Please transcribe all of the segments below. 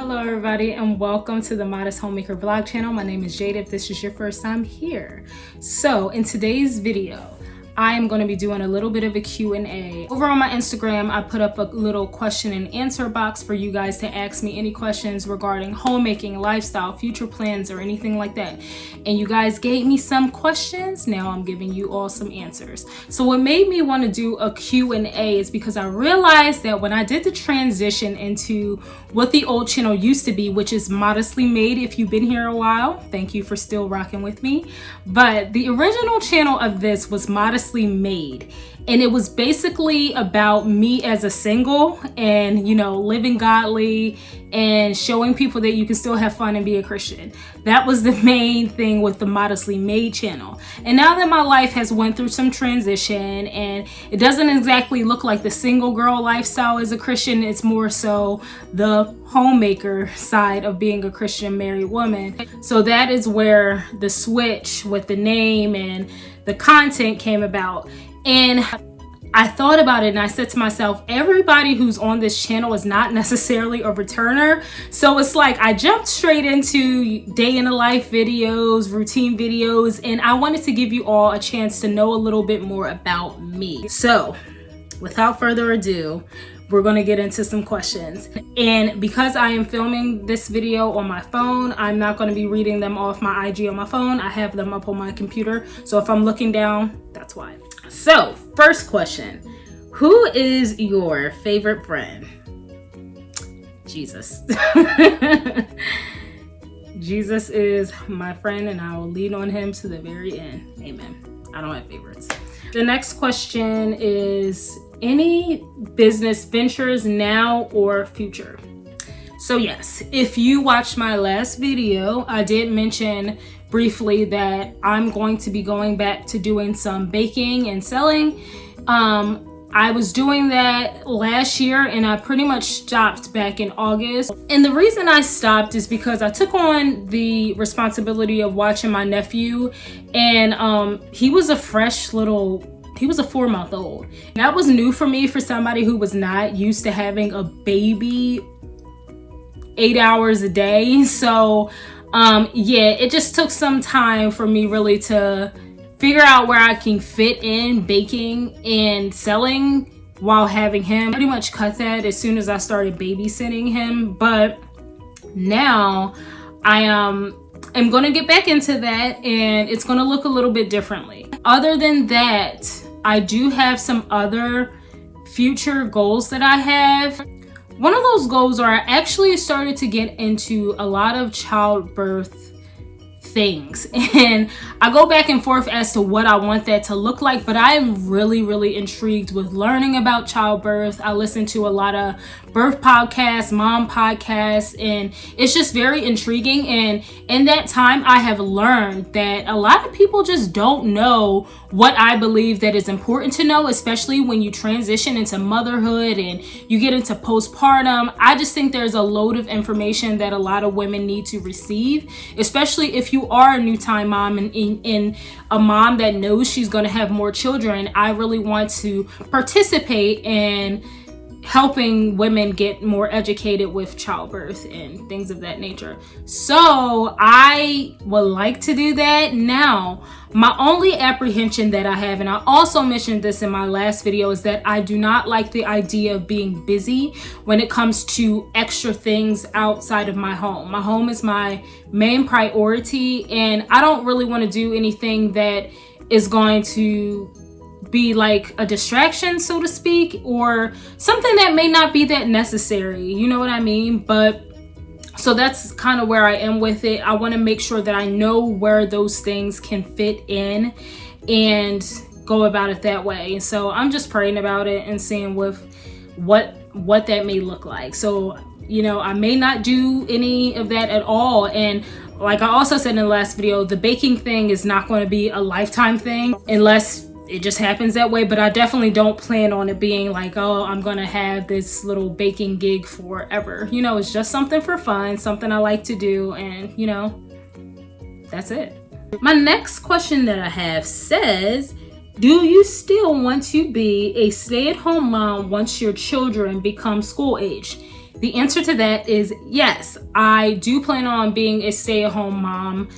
Hello everybody and welcome to the Modest Homemaker vlog channel. My name is Jade if this is your first time here. So in today's video, I am going to be doing a little bit of a Q&A. Over on my Instagram, I put up a little question and answer box for you guys to ask me any questions regarding homemaking, lifestyle, future plans, or anything like that. And you guys gave me some questions. Now I'm giving you all some answers. So what made me want to do a Q&A is because I realized that when I did the transition into what the old channel used to be, which is Modestly Made, if you've been here a while, thank you for still rocking with me. But the original channel of this was Modestly Made, and it was basically about me as a single and, you know, living godly and showing people that you can still have fun and be a Christian. That was the main thing with the Modestly Made channel. And now that my life has went through some transition and it doesn't exactly look like the single girl lifestyle as a Christian, it's more so the homemaker side of being a Christian married woman. So that is where the switch with the name and the content came about. And I thought about it and I said to myself, everybody who's on this channel is not necessarily a returner. So it's like I jumped straight into day in the life videos, routine videos, and I wanted to give you all a chance to know a little bit more about me. So without further ado, we're going to get into some questions. And because I am filming this video on my phone, I'm not going to be reading them off my IG on my phone. I have them up on my computer. So if I'm looking down, that's why. So first question, who is your favorite friend? Jesus. Jesus is my friend and I will lean on him to the very end. Amen. I don't have favorites. The next question is, any business ventures now or future? So yes, if you watched my last video, I did mention briefly that I'm going to be going back to doing some baking and selling. I was doing that last year and I pretty much stopped back in August. And the reason I stopped is because I took on the responsibility of watching my nephew, and he was a 4-month-old. That was new for me, for somebody who was not used to having a baby 8 hours a day. So yeah, it just took some time for me really to figure out where I can fit in baking and selling while having him. Pretty much cut that as soon as I started babysitting him. But now I am going to get back into that, and it's going to look a little bit differently. Other than that, I do have some other future goals that I have. One of those goals are I actually started to get into a lot of childbirth things, and I go back and forth as to what I want that to look like, but I am really intrigued with learning about childbirth. I listen to a lot of birth podcasts, mom podcasts, and it's just very intriguing. And in that time, I have learned that a lot of people just don't know what I believe that is important to know, especially when you transition into motherhood and you get into postpartum. I just think there's a load of information that a lot of women need to receive, especially if you are a new time mom and a mom that knows she's going to have more children. I really want to participate in helping women get more educated with childbirth and things of that nature. So I would like to do that. Now, my only apprehension that I have, and I also mentioned this in my last video, is that I do not like the idea of being busy when it comes to extra things outside of my home. My home is my main priority, and I don't really want to do anything that is going to be like a distraction, so to speak, or something that may not be that necessary. You know what I mean? But so that's kind of where I am with it. I want to make sure that I know where those things can fit in and go about it that way. So I'm just praying about it and seeing with what that may look like. So, you know, I may not do any of that at all. And like I also said in the last video, the baking thing is not going to be a lifetime thing unless it just happens that way. But I definitely don't plan on it being like, oh, I'm gonna have this little baking gig forever. You know, it's just something for fun, something I like to do, and you know, that's it. My next question that I have says, do you still want to be a stay-at-home mom once your children become school age? The answer to that is yes. I do plan on being a stay-at-home mom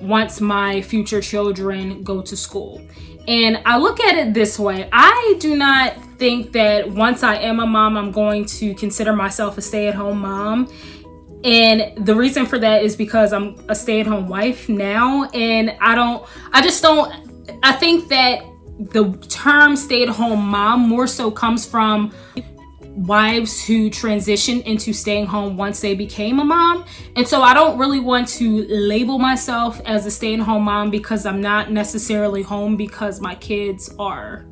once my future children go to school. And I look at it this way. I do not think that once I am a mom, I'm going to consider myself a stay-at-home mom. And the reason for that is because I'm a stay-at-home wife now. And I think that the term stay-at-home mom more so comes from wives who transition into staying home once they became a mom. And so I don't really want to label myself as a stay-at-home mom because I'm not necessarily home because my kids are,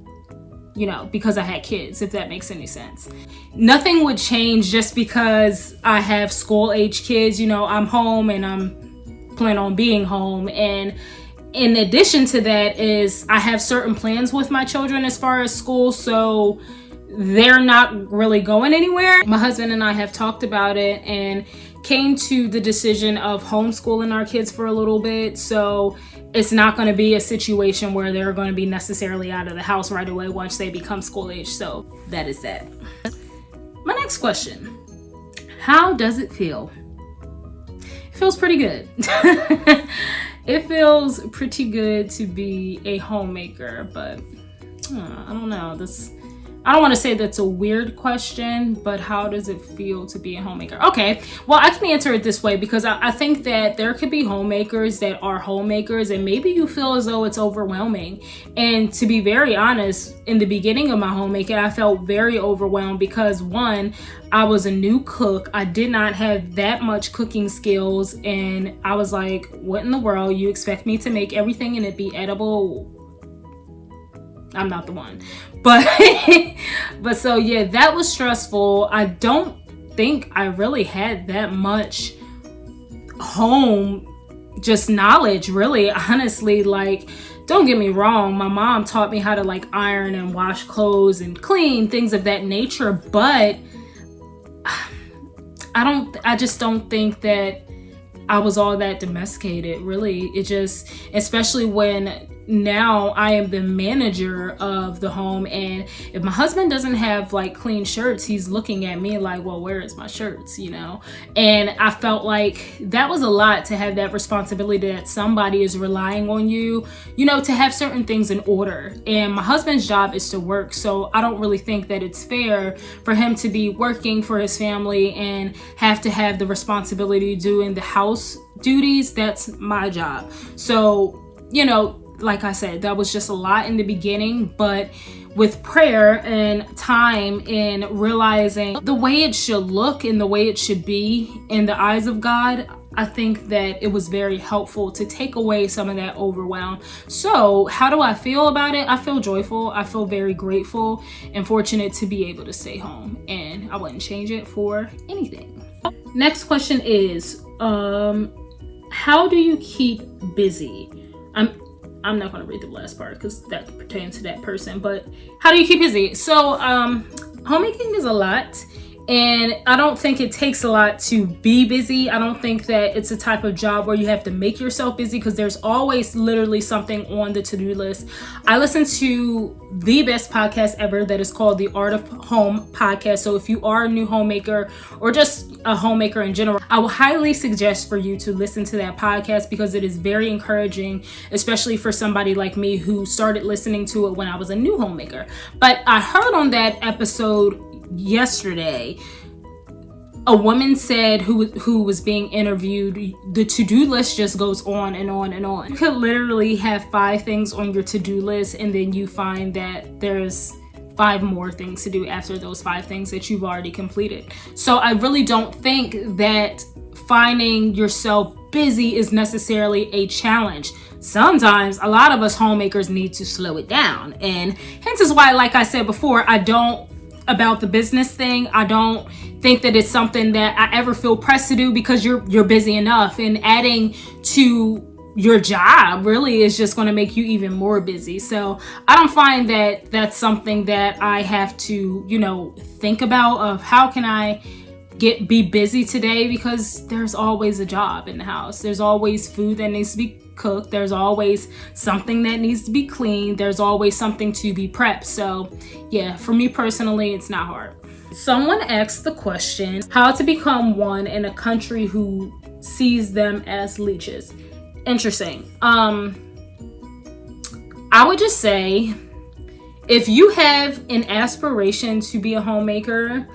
because I had kids, if that makes any sense. Nothing would change just because I have school-age kids. I'm home and I'm planning on being home. And in addition to that is I have certain plans with my children as far as school, so they're not really going anywhere. My husband and I have talked about it and came to the decision of homeschooling our kids for a little bit. So it's not going to be a situation where they're going to be necessarily out of the house right away once they become school age. So that is that. My next question, how does it feel? It feels pretty good. It feels pretty good to be a homemaker, but I don't know. I don't want to say that's a weird question, but how does it feel to be a homemaker? Okay, well, I can answer it this way because I think that there could be homemakers that are homemakers and maybe you feel as though it's overwhelming. And to be very honest, in the beginning of my homemaking, I felt very overwhelmed because one, I was a new cook. I did not have that much cooking skills. And I was like, what in the world? You expect me to make everything and it be edible? I'm not the one. But so yeah, that was stressful. I don't think I really had that much home just knowledge, really, honestly. Like, don't get me wrong, my mom taught me how to like iron and wash clothes and clean, things of that nature, but I just don't think that I was all that domesticated, really. It just, especially when now I am the manager of the home, and if my husband doesn't have like clean shirts, he's looking at me like, well, where is my shirts, And I felt like that was a lot to have that responsibility that somebody is relying on you, to have certain things in order. And my husband's job is to work, so I don't really think that it's fair for him to be working for his family and have to have the responsibility doing the house duties. That's my job. So, like I said, that was just a lot in the beginning, but with prayer and time and realizing the way it should look and the way it should be in the eyes of God, I think that it was very helpful to take away some of that overwhelm. So how do I feel about it? I feel joyful. I feel very grateful and fortunate to be able to stay home, and I wouldn't change it for anything. Next question is, how do you keep busy? I'm not going to read the last part because that pertains to that person, but how do you keep busy? So homemaking is a lot, and I don't think it takes a lot to be busy. I don't think that it's a type of job where you have to make yourself busy because there's always literally something on the to-do list. I listen to the best podcast ever that is called the Art of Home podcast. So if you are a new homemaker or just a homemaker in general, I will highly suggest for you to listen to that podcast because it is very encouraging, especially for somebody like me who started listening to it when I was a new homemaker. But I heard on that episode yesterday, a woman said who was being interviewed, the to-do list just goes on and on and on. You could literally have 5 things on your to-do list, and then you find that there's 5 more things to do after those 5 things that you've already completed. So I really don't think that finding yourself busy is necessarily a challenge. Sometimes a lot of us homemakers need to slow it down, and hence is why, like I said before, about the business thing, I don't think that it's something that I ever feel pressed to do because you're busy enough, and adding to your job really is just going to make you even more busy. So I don't find that that's something that I have to, think about of how can I be busy today, because there's always a job in the house. There's always food that needs to be cooked. There's always something that needs to be cleaned. There's always something to be prepped. So yeah, for me personally, it's not hard. Someone asked the question, how to become one in a country who sees them as leeches. Interesting. I would just say, if you have an aspiration to be a homemaker,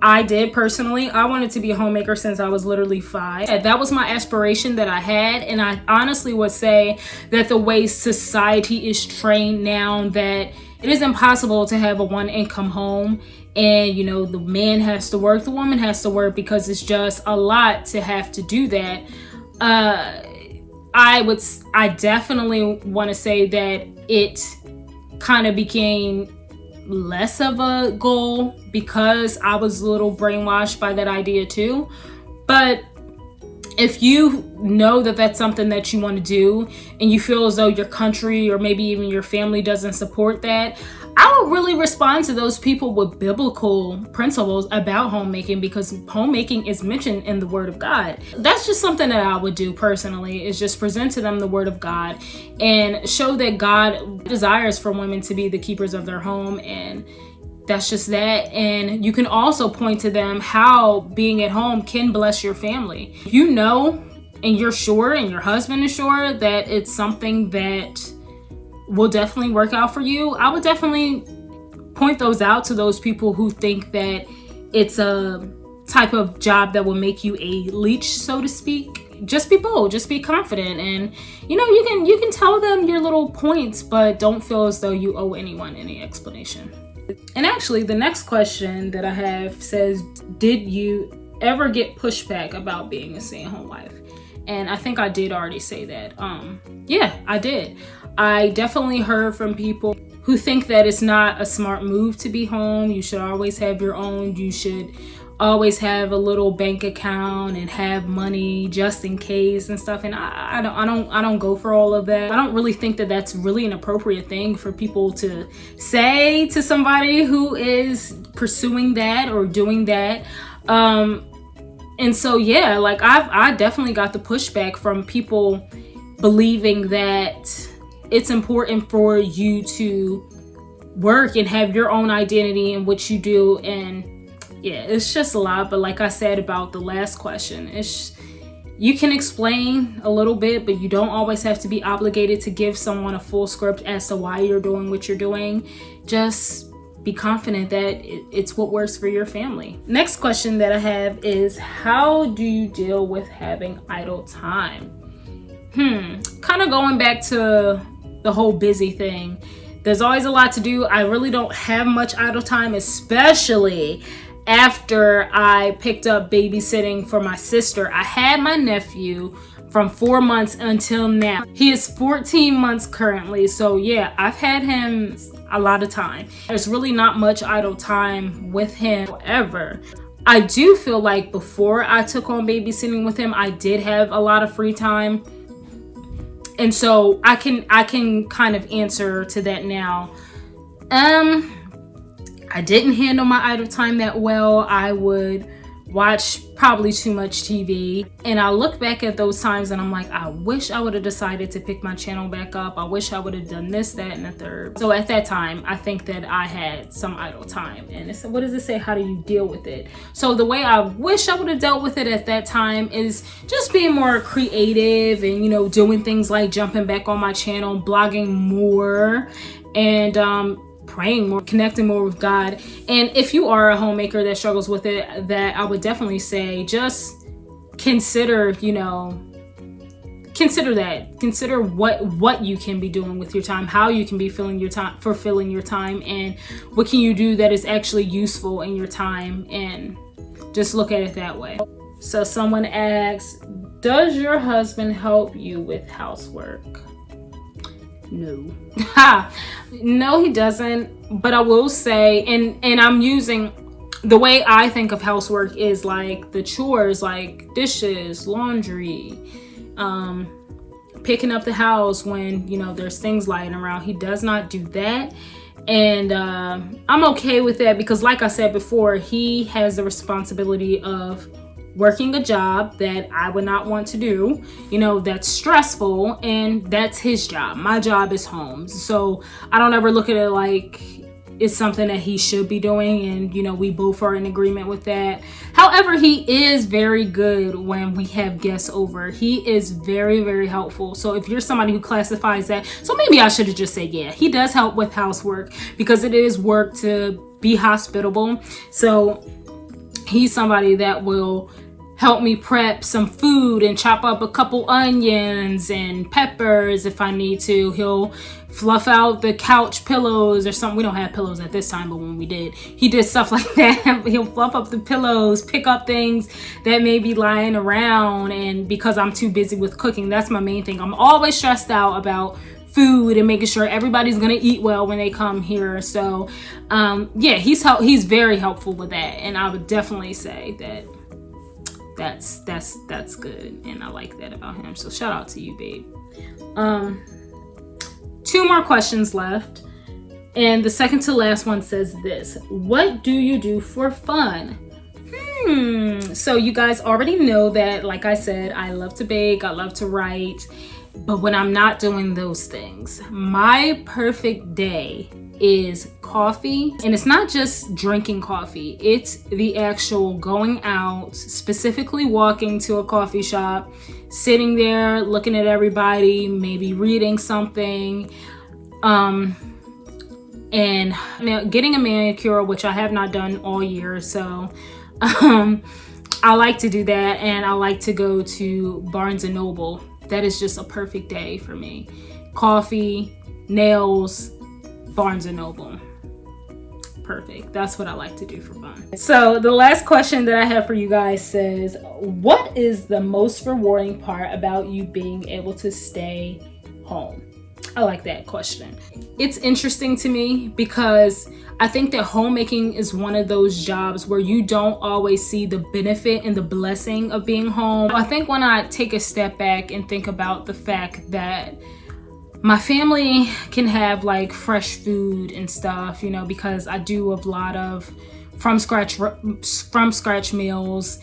I did personally. I wanted to be a homemaker since I was literally 5. That was my aspiration that I had. And I honestly would say that the way society is trained now, that it is impossible to have a one income home. And, you know, the man has to work, the woman has to work, because it's just a lot to have to do that. I definitely want to say that it kind of became less of a goal because I was a little brainwashed by that idea too. But if you know that that's something that you want to do and you feel as though your country or maybe even your family doesn't support that, I would really respond to those people with biblical principles about homemaking, because homemaking is mentioned in the Word of God. That's just something that I would do personally, is just present to them the Word of God and show that God desires for women to be the keepers of their home, and that's just that. And you can also point to them how being at home can bless your family. If you know and you're sure and your husband is sure that it's something that will definitely work out for you, I would definitely point those out to those people who think that it's a type of job that will make you a leech, so to speak. Just be bold, just be confident, and you know, you can tell them your little points, but don't feel as though you owe anyone any explanation. And actually, the next question that I have says, did you ever get pushback about being a stay-at-home wife? And I think I did already say that. Yeah, I did. I definitely heard from people who think that it's not a smart move to be home. You should always have your own. You should always have a little bank account and have money just in case and stuff. And I don't go for all of that. I don't really think that that's really an appropriate thing for people to say to somebody who is pursuing that or doing that. And so, yeah, like I definitely got the pushback from people believing that it's important for you to work and have your own identity in what you do. And yeah, it's just a lot. But like I said about the last question, you can explain a little bit, but you don't always have to be obligated to give someone a full script as to why you're doing what you're doing. Just be confident that it's what works for your family. Next question that I have is, how do you deal with having idle time? Kind of going back to the whole busy thing. There's always a lot to do. I really don't have much idle time, especially after I picked up babysitting for my sister. I had my nephew from 4 months until now. He is 14 months currently. So yeah, I've had him a lot of time. There's really not much idle time with him ever. I do feel like before I took on babysitting with him, I did have a lot of free time. And so I can kind of answer to that now. I didn't handle my idle time that well. I would watch probably too much TV. And I look back at those times and I'm like, I wish I would have decided to pick my channel back up. I wish I would have done this, that, and the third. So at that time, I think that I had some idle time. And it's, what does it say? How do you deal with it? So the way I wish I would have dealt with it at that time is just being more creative and, you know, doing things like jumping back on my channel, blogging more, and praying more, connecting more with God. And if you are a homemaker that struggles with it, that I would definitely say, just consider, you know, consider what you can be doing with your time, how you can be fulfilling your time, and what can you do that is actually useful in your time, and just look at it that way. So someone asks, does your husband help you with housework? No. No, he doesn't. But I will say, and I'm using the way I think of housework is like the chores, like dishes, laundry, picking up the house when, you know, there's things lying around. He does not do that. And I'm okay with that because, like I said before, he has the responsibility of working a job that I would not want to do, you know, that's stressful, and that's his job. My job is home. So I don't ever look at it like is something that he should be doing, and you know, we both are in agreement with that. However, he is very good when we have guests over. He is very, very helpful. So if you're somebody who classifies that, so maybe I should have just said, yeah, he does help with housework, because it is work to be hospitable. So he's somebody that will help me prep some food and chop up a couple onions and peppers if I need to. He'll fluff out the couch pillows or something. We don't have pillows at this time, but when we did, he did stuff like that. He'll fluff up the pillows, pick up things that may be lying around. And because I'm too busy with cooking, that's my main thing. I'm always stressed out about food and making sure everybody's gonna eat well when they come here. So yeah, he's very helpful with that, and I would definitely say that that's good, and I like that about him. So shout out to you, babe. 2 more questions left, and the second to last one says this: what do you do for fun? So you guys already know that, like I said, I love to bake, I love to write. But when I'm not doing those things, my perfect day is coffee. And it's not just drinking coffee, it's the actual going out, specifically walking to a coffee shop, sitting there, looking at everybody, maybe reading something, and getting a manicure, which I have not done all year. So I like to do that, and I like to go to Barnes and Noble. That is just a perfect day for me. Coffee, nails, Barnes and Noble. Perfect. That's what I like to do for fun. So the last question that I have for you guys says, what is the most rewarding part about you being able to stay home? I like that question. It's interesting to me because I think that homemaking is one of those jobs where you don't always see the benefit and the blessing of being home. I think when I take a step back and think about the fact that my family can have like fresh food and stuff, you know, because I do a lot of from scratch meals.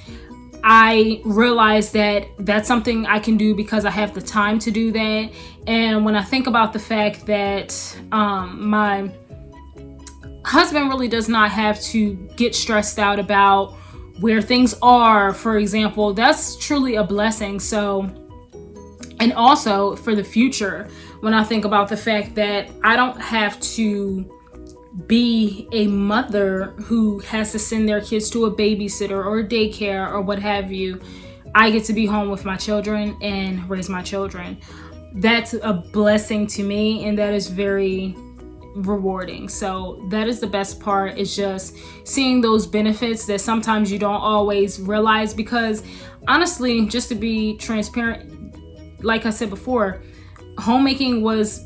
I realize that that's something I can do because I have the time to do that. And when I think about the fact that my husband really does not have to get stressed out about where things are, for example, that's truly a blessing. So, and also for the future, when I think about the fact that I don't have to be a mother who has to send their kids to a babysitter or a daycare or what have you, I get to be home with my children and raise my children. That's a blessing to me, and that is very rewarding. So that is the best part, is just seeing those benefits that sometimes you don't always realize. Because honestly, just to be transparent, like I said before, homemaking was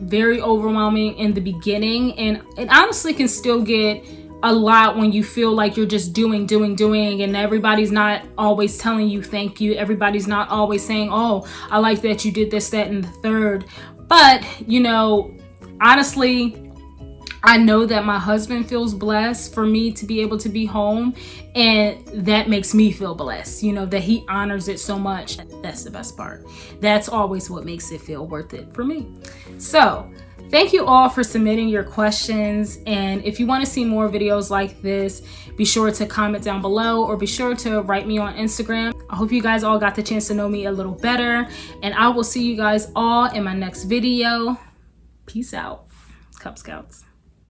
very overwhelming in the beginning, and it honestly can still get a lot when you feel like you're just doing and everybody's not always telling you thank you. Everybody's not always saying, oh, I like that you did this, that, and the third. But you know, honestly, I know that my husband feels blessed for me to be able to be home, and that makes me feel blessed, you know, that he honors it so much. That's the best part. That's always what makes it feel worth it for me. So thank you all for submitting your questions. And if you want to see more videos like this, be sure to comment down below, or be sure to write me on Instagram. I hope you guys all got the chance to know me a little better, and I will see you guys all in my next video. Peace out, Cub Scouts.